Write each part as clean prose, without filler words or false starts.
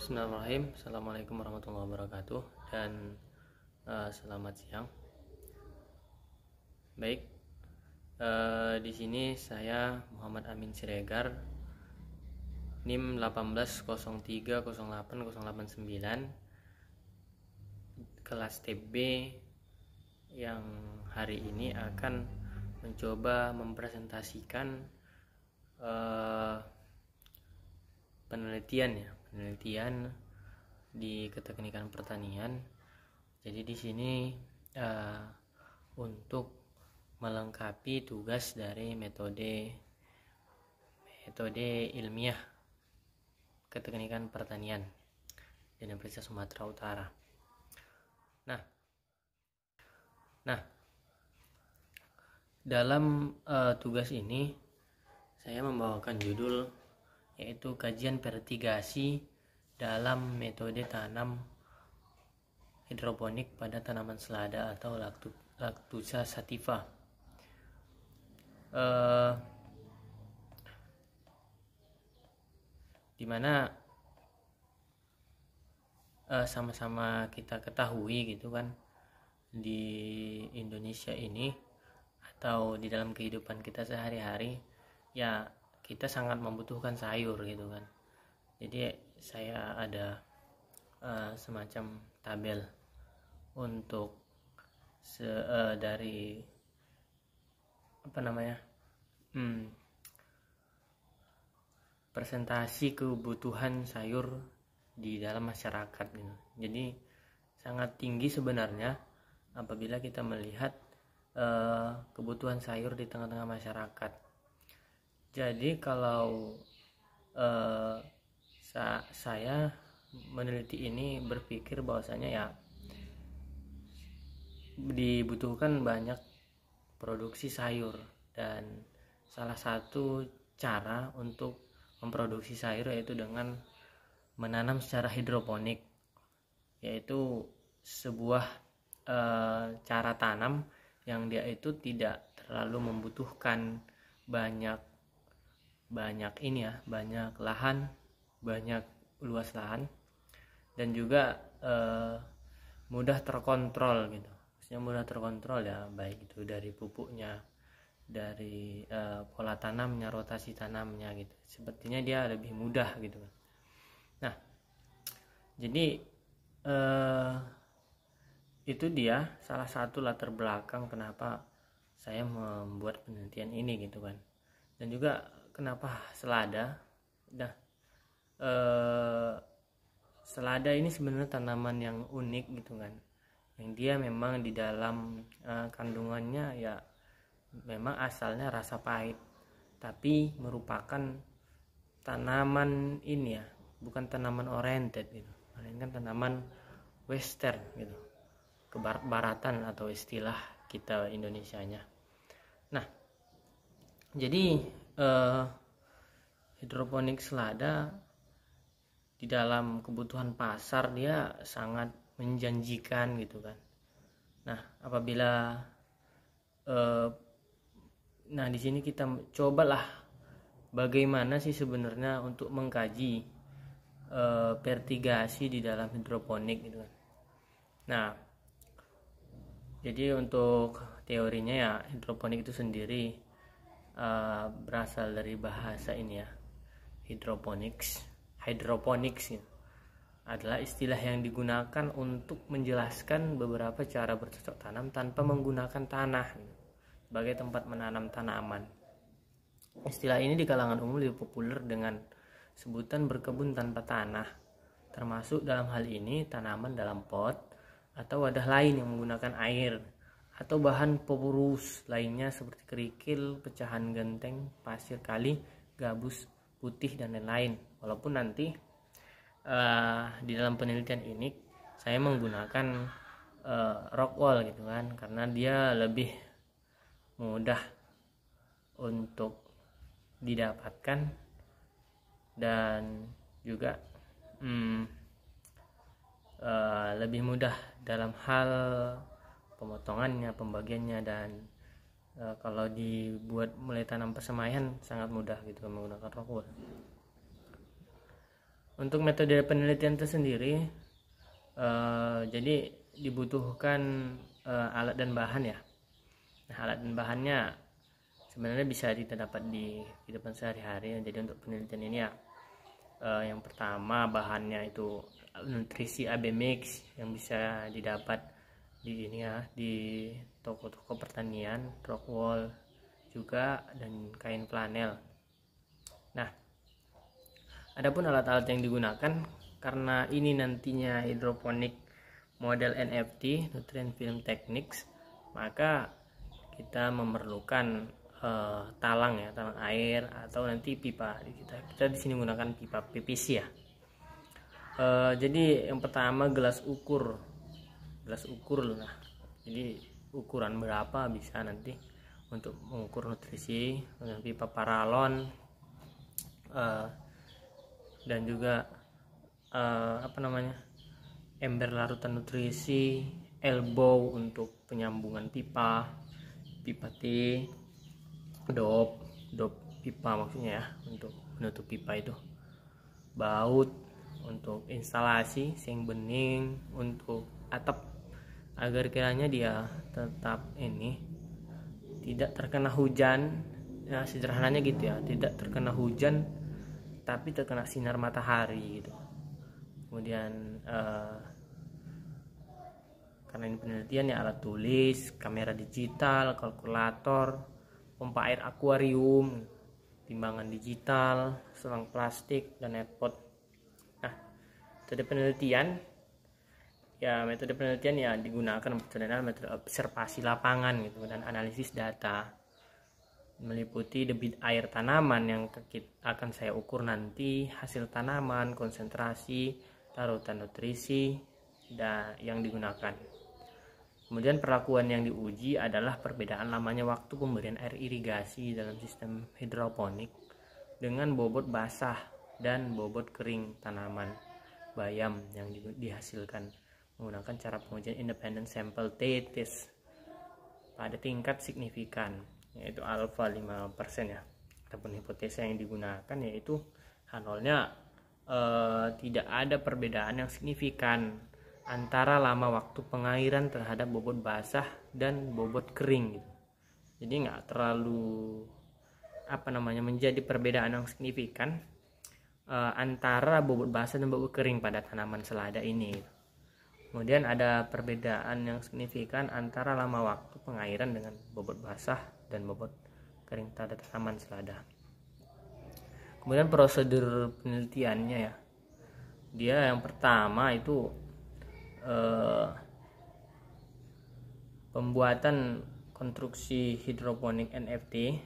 Bismillahirrahmanirrahim. Assalamualaikum warahmatullahi wabarakatuh dan selamat siang. Baik, di sini saya Muhammad Amin Siregar, NIM 180308089, kelas TB, yang hari ini akan mencoba mempresentasikan penelitian di keteknikan pertanian. Jadi di sini untuk melengkapi tugas dari metode ilmiah keteknikan pertanian di Universitas Sumatera Utara. Nah, dalam tugas ini saya membawakan judul yaitu kajian fertigasi dalam metode tanam hidroponik pada tanaman selada atau Lactusa sativa. Dimana sama-sama kita ketahui gitu kan, di Indonesia ini atau di dalam kehidupan kita sehari-hari ya kita sangat membutuhkan sayur gitu kan. Jadi saya ada semacam tabel untuk dari presentasi kebutuhan sayur di dalam masyarakat gitu. Jadi sangat tinggi sebenarnya apabila kita melihat kebutuhan sayur di tengah-tengah masyarakat. Jadi kalau saya meneliti ini berpikir bahwasanya ya dibutuhkan banyak produksi sayur, dan salah satu cara untuk memproduksi sayur yaitu dengan menanam secara hidroponik, yaitu sebuah cara tanam yang dia itu tidak terlalu membutuhkan banyak lahan, banyak luas lahan, dan juga mudah terkontrol gitu. Maksudnya mudah terkontrol ya, baik itu dari pupuknya, dari pola tanamnya, rotasi tanamnya gitu. Sepertinya dia lebih mudah gitu. Nah, jadi itu dia salah satu latar belakang kenapa saya membuat penelitian ini gitu kan. Dan juga kenapa selada? Nah, selada ini sebenarnya tanaman yang unik gitu kan, yang dia memang di dalam kandungannya ya memang asalnya rasa pahit, tapi merupakan tanaman ini ya, bukan tanaman oriented gitu, melainkan tanaman western gitu, kebaratan atau istilah kita Indonesianya. Nah, jadi hidroponik selada di dalam kebutuhan pasar dia sangat menjanjikan gitu kan. Nah, apabila di sini kita cobalah bagaimana sih sebenarnya untuk mengkaji fertigasi di dalam hidroponik gitu kan. Nah, jadi untuk teorinya ya, hidroponik itu sendiri berasal dari bahasa ini ya, hydroponics ya, adalah istilah yang digunakan untuk menjelaskan beberapa cara bercocok tanam tanpa menggunakan tanah sebagai tempat menanam tanaman. Istilah ini di kalangan umum lebih populer dengan sebutan berkebun tanpa tanah, termasuk dalam hal ini tanaman dalam pot atau wadah lain yang menggunakan air atau bahan porus lainnya seperti kerikil, pecahan genteng, pasir kali, gabus putih, dan lain-lain. Walaupun nanti di dalam penelitian ini saya menggunakan rock wool gitu kan, karena dia lebih mudah untuk didapatkan dan juga lebih mudah dalam hal pemotongannya, pembagiannya, dan kalau dibuat mulai tanam persemaian sangat mudah gitu menggunakan rock wool. Untuk metode penelitian tersendiri, jadi dibutuhkan alat dan bahan ya. Nah, alat dan bahannya sebenarnya bisa kita dapat di kehidupan sehari-hari. Jadi untuk penelitian ini ya, yang pertama bahannya itu nutrisi AB mix yang bisa didapat di ini ya, di toko-toko pertanian, Rockwool juga, dan kain flanel. Nah, adapun alat-alat yang digunakan karena ini nantinya hidroponik model NFT, Nutrient Film Techniques, maka kita memerlukan talang ya, talang air atau nanti pipa. Kita di sini menggunakan pipa PVC ya. Jadi yang pertama gelas ukur lah. Jadi ukuran berapa bisa nanti untuk mengukur nutrisi, dengan pipa paralon dan juga ember larutan nutrisi, elbow untuk penyambungan pipa T, dop pipa maksudnya ya, untuk menutup pipa itu, baut untuk instalasi, seng bening untuk atap agar kiranya dia tetap ini tidak terkena hujan ya, sederhananya gitu ya, tidak terkena hujan tapi terkena sinar matahari gitu. Kemudian karena ini penelitian ya, alat tulis, kamera digital, kalkulator, pompa air akuarium, timbangan digital, selang plastik, dan netpot. Nah, metode penelitian ya digunakan metode observasi lapangan gitu, dan analisis data, meliputi debit air tanaman yang akan saya ukur nanti, hasil tanaman, konsentrasi, larutan nutrisi yang digunakan. Kemudian perlakuan yang diuji adalah perbedaan lamanya waktu pemberian air irigasi dalam sistem hidroponik dengan bobot basah dan bobot kering tanaman bayam yang dihasilkan menggunakan cara pengujian independent sample test pada tingkat signifikan, yaitu alfa 5% ya. Ataupun hipotesa yang digunakan yaitu H0-nya tidak ada perbedaan yang signifikan antara lama waktu pengairan terhadap bobot basah dan bobot kering gitu. Jadi nggak terlalu menjadi perbedaan yang signifikan antara bobot basah dan bobot kering pada tanaman selada ini. Kemudian ada perbedaan yang signifikan antara lama waktu pengairan dengan bobot basah dan bobot kering pada tanaman selada. Kemudian prosedur penelitiannya ya, dia yang pertama itu pembuatan konstruksi hidroponik NFT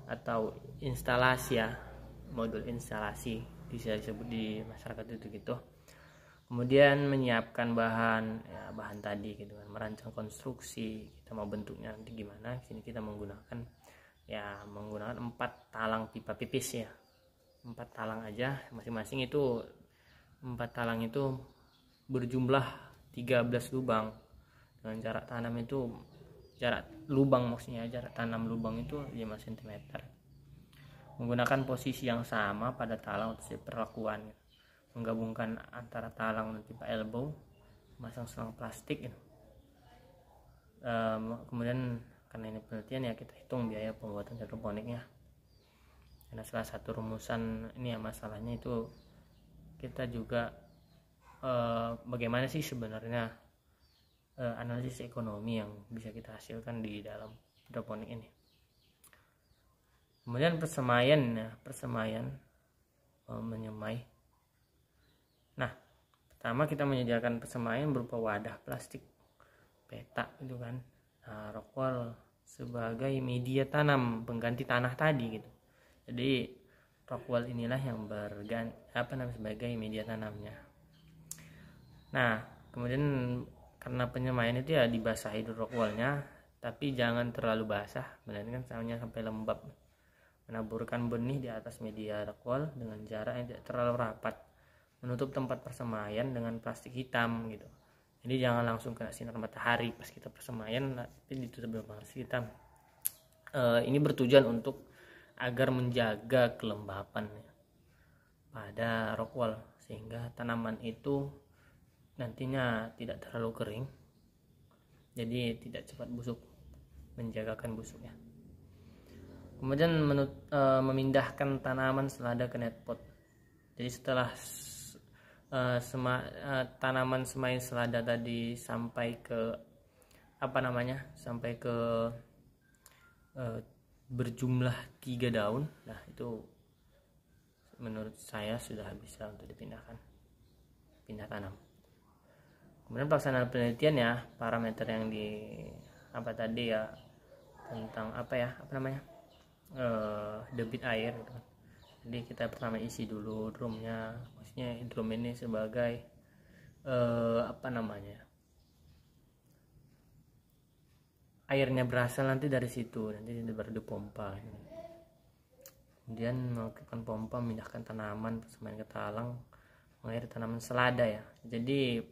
atau instalasi ya, modul instalasi bisa disebut di masyarakat itu gitu. Kemudian menyiapkan bahan tadi gitu kan, merancang konstruksi, kita mau bentuknya nanti gimana. Sini kita menggunakan 4 talang pipa pipis ya, 4 talang aja masing-masing itu. 4 talang itu berjumlah 13 lubang dengan jarak tanam itu, jarak tanam lubang itu 5 cm. Menggunakan posisi yang sama pada talang untuk perlakuan, menggabungkan antara talang dan pipa elbow, masang selang plastik gitu. Kemudian karena ini penelitian ya, kita hitung biaya pembuatan hidroponiknya. Karena salah satu rumusan ini ya, masalahnya itu kita juga bagaimana sih sebenarnya analisis ekonomi yang bisa kita hasilkan di dalam hidroponik ini. Kemudian persemaian menyemai. Nah, pertama kita menyediakan persemaian berupa wadah plastik petak itu kan. Nah, Rockwool sebagai media tanam pengganti tanah tadi gitu. Jadi Rockwool inilah yang sebagai media tanamnya. Nah, kemudian karena penyemaian itu ya dibasahi dulu Rockwoolnya, tapi jangan terlalu basah, melainkan sampai lembab. Menaburkan benih di atas media Rockwool dengan jarak yang tidak terlalu rapat. Menutup tempat persemaian dengan plastik hitam gitu. Jadi jangan langsung kena sinar matahari pas kita persemaian, tapi ditutup dengan plastik hitam. Ini bertujuan untuk agar menjaga kelembapan. pada rock wall, sehingga tanaman itu nantinya tidak terlalu kering, jadi tidak cepat busuk, menjagakan busuknya. Kemudian memindahkan tanaman selada ke net pot. Jadi setelah tanaman semai selada tadi sampai ke berjumlah 3 daun, nah itu menurut saya sudah bisa untuk pindah tanam. Kemudian pelaksanaan penelitian ya, parameter yang tentang debit air gitu. Jadi kita pertama isi dulu drumnya, maksudnya drum ini sebagai airnya berasal nanti dari situ, nanti baru dipompa. Kemudian melakukan pompa, memindahkan tanaman semain ke talang, mengairi tanaman selada ya. Jadi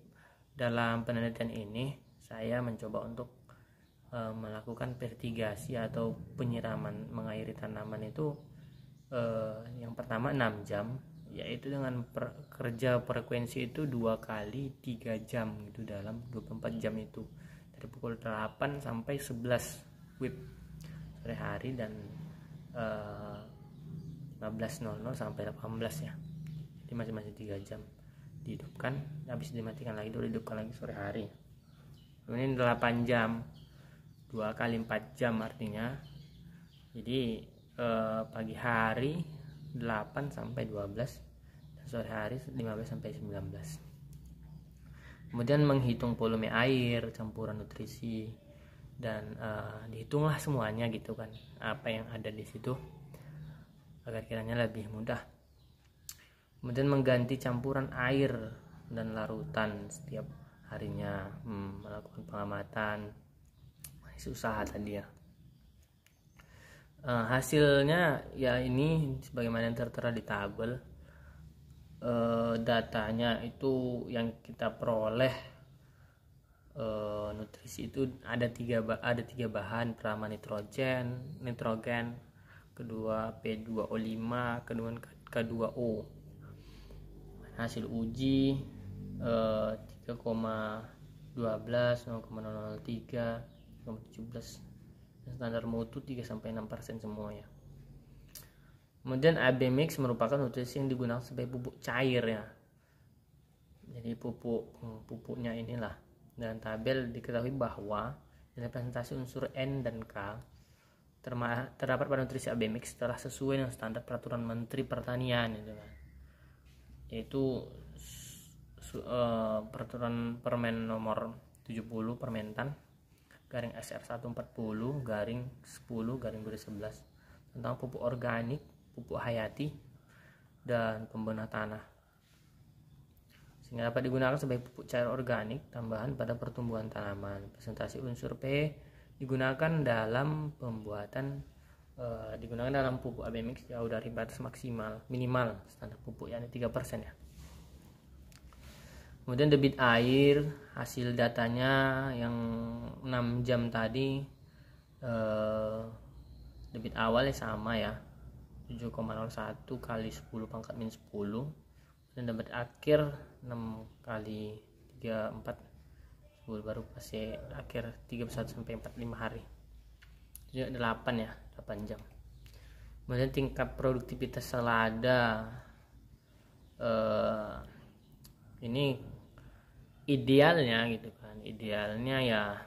dalam penelitian ini saya mencoba untuk melakukan vertigasi atau penyiraman mengairi tanaman itu yang pertama 6 jam, yaitu dengan kerja frekuensi itu 2 kali 3 jam gitu dalam 24 jam itu, dari pukul 8 sampai 11 WIB sore hari dan 15.00 sampai 18 ya. Jadi masing-masing 3 jam dihidupkan, habis dimatikan lagi dulu, dihidupkan lagi sore hari. Kemudian 8 jam 2 kali 4 jam artinya, jadi pagi hari 8 sampai 12 dan sore hari 15 sampai 19. Kemudian menghitung volume air, campuran nutrisi, dan dihitunglah semuanya gitu kan, apa yang ada di situ agar kiranya lebih mudah. Kemudian mengganti campuran air dan larutan setiap harinya, melakukan pengamatan usaha tadi ya. Hasilnya ya ini sebagaimana yang tertera di tabel. Datanya itu yang kita peroleh, nutrisi itu ada tiga bahan, pertama nitrogen, kedua P2O5, kedua K2O. Hasil uji 3,12, 0,003, 0,17, standar mutu 3-6% semua ya. Kemudian AB mix merupakan nutrisi yang digunakan sebagai pupuk cair ya. Jadi pupuknya inilah. Dalam tabel diketahui bahwa nilai presentasi unsur N dan K terdapat pada nutrisi AB mix setelah sesuai dengan standar peraturan Menteri Pertanian gitu kan. Yaitu peraturan Permen nomor 70 Permentan garing SR 140 garing 10 garing 2011 tentang pupuk organik, pupuk hayati, dan pembenah tanah, sehingga dapat digunakan sebagai pupuk cair organik tambahan pada pertumbuhan tanaman. Presentasi unsur P digunakan dalam pupuk AB mix jauh dari batas minimal standar pupuk, yakni 3% ya. Kemudian debit air, hasil datanya yang 6 jam tadi, debit awalnya sama ya, 7,01 kali 10 pangkat min 10, dan debit akhir 6 kali 34, 10 baru pasir akhir 31 sampai 45 hari, jadi 8 ya, 8 jam. Kemudian tingkat produktivitas selada, ini idealnya gitu kan, idealnya ya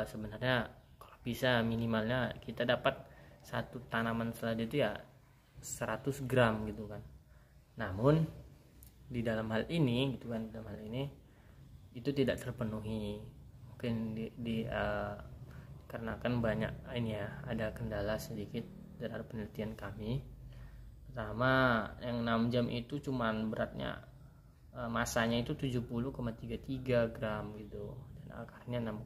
sebenarnya kalau bisa minimalnya kita dapat satu tanaman selada itu ya 100 gram gitu kan. Namun di dalam hal ini gitu kan, itu tidak terpenuhi, mungkin karena kan banyak ini ya, ada kendala sedikit dalam penelitian kami. Pertama, yang 6 jam itu cuman beratnya, masanya itu 70,33 gram gitu, dan akarnya 6,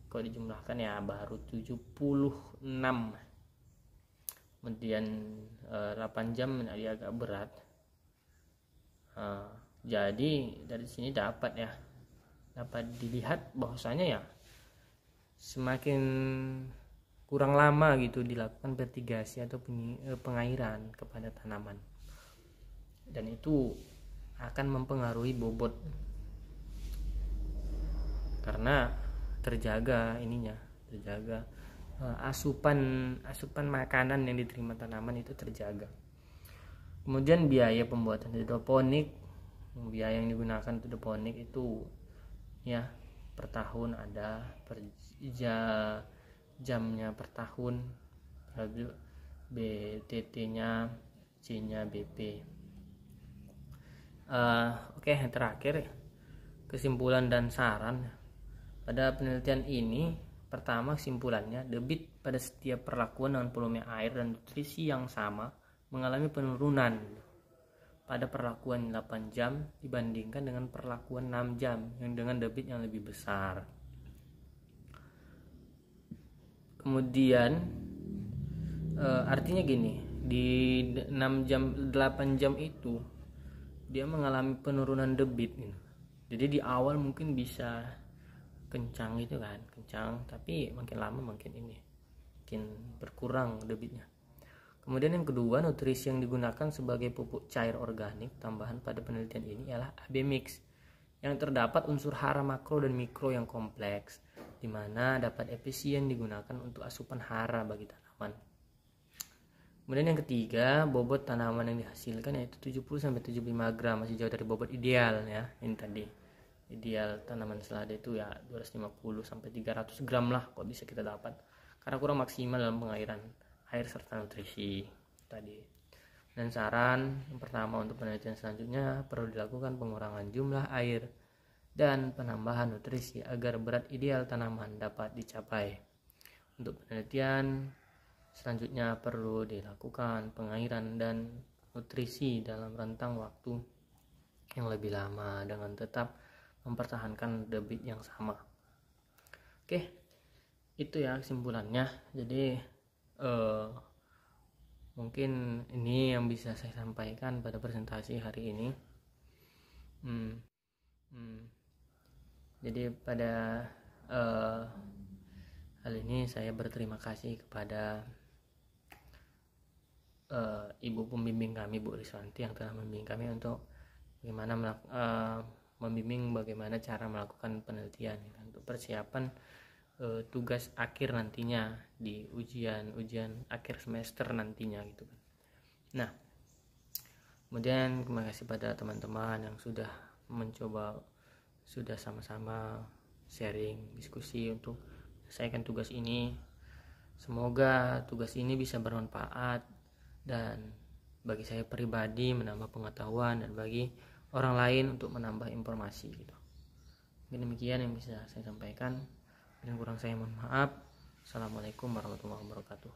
kalau dijumlahkan ya baru 76. Kemudian 8 jam agak berat. Jadi dari sini dapat dilihat bahwasanya ya semakin kurang lama gitu dilakukan fertigasi atau pengairan kepada tanaman, dan itu akan mempengaruhi bobot karena terjaga asupan makanan yang diterima tanaman itu terjaga. Kemudian biaya pembuatan hidroponik, biaya yang digunakan hidroponik itu ya per tahun ada, per jamnya per tahun, BTT-nya, C-nya, BP. Oke, yang terakhir kesimpulan dan saran pada penelitian ini. Pertama, kesimpulannya, debit pada setiap perlakuan dengan volume air dan nutrisi yang sama mengalami penurunan pada perlakuan 8 jam dibandingkan dengan perlakuan 6 jam yang dengan debit yang lebih besar. Kemudian artinya gini, di 6 jam 8 jam itu dia mengalami penurunan debit gitu. Jadi di awal mungkin bisa kencang gitu kan, tapi makin lama makin berkurang debitnya. Kemudian yang kedua, nutrisi yang digunakan sebagai pupuk cair organik tambahan pada penelitian ini ialah AB mix yang terdapat unsur hara makro dan mikro yang kompleks, di mana dapat efisien digunakan untuk asupan hara bagi tanaman. Kemudian yang ketiga, bobot tanaman yang dihasilkan yaitu 70-75 gram, masih jauh dari bobot ideal ya. Ini tadi ideal tanaman selada itu ya 250-300 gram lah kok bisa kita dapat, karena kurang maksimal dalam pengairan air serta nutrisi tadi. Dan saran yang pertama untuk penelitian selanjutnya, perlu dilakukan pengurangan jumlah air dan penambahan nutrisi agar berat ideal tanaman dapat dicapai. Untuk penelitian selanjutnya perlu dilakukan pengairan dan nutrisi dalam rentang waktu yang lebih lama dengan tetap mempertahankan debit yang sama. Oke, itu ya kesimpulannya. Jadi mungkin ini yang bisa saya sampaikan pada presentasi hari ini. Jadi pada hal ini saya berterima kasih kepada ibu pembimbing kami, Bu Riswanti, yang telah membimbing kami untuk bagaimana membimbing bagaimana cara melakukan penelitian untuk persiapan tugas akhir nantinya di ujian akhir semester nantinya gitu kan. Nah, kemudian terima kasih pada teman-teman yang sudah sama-sama sharing, diskusi untuk menyelesaikan tugas ini. Semoga tugas ini bisa bermanfaat dan bagi saya pribadi menambah pengetahuan dan bagi orang lain untuk menambah informasi gitu. Demikian yang bisa saya sampaikan, dan kurang saya mohon maaf. Assalamualaikum warahmatullahi wabarakatuh.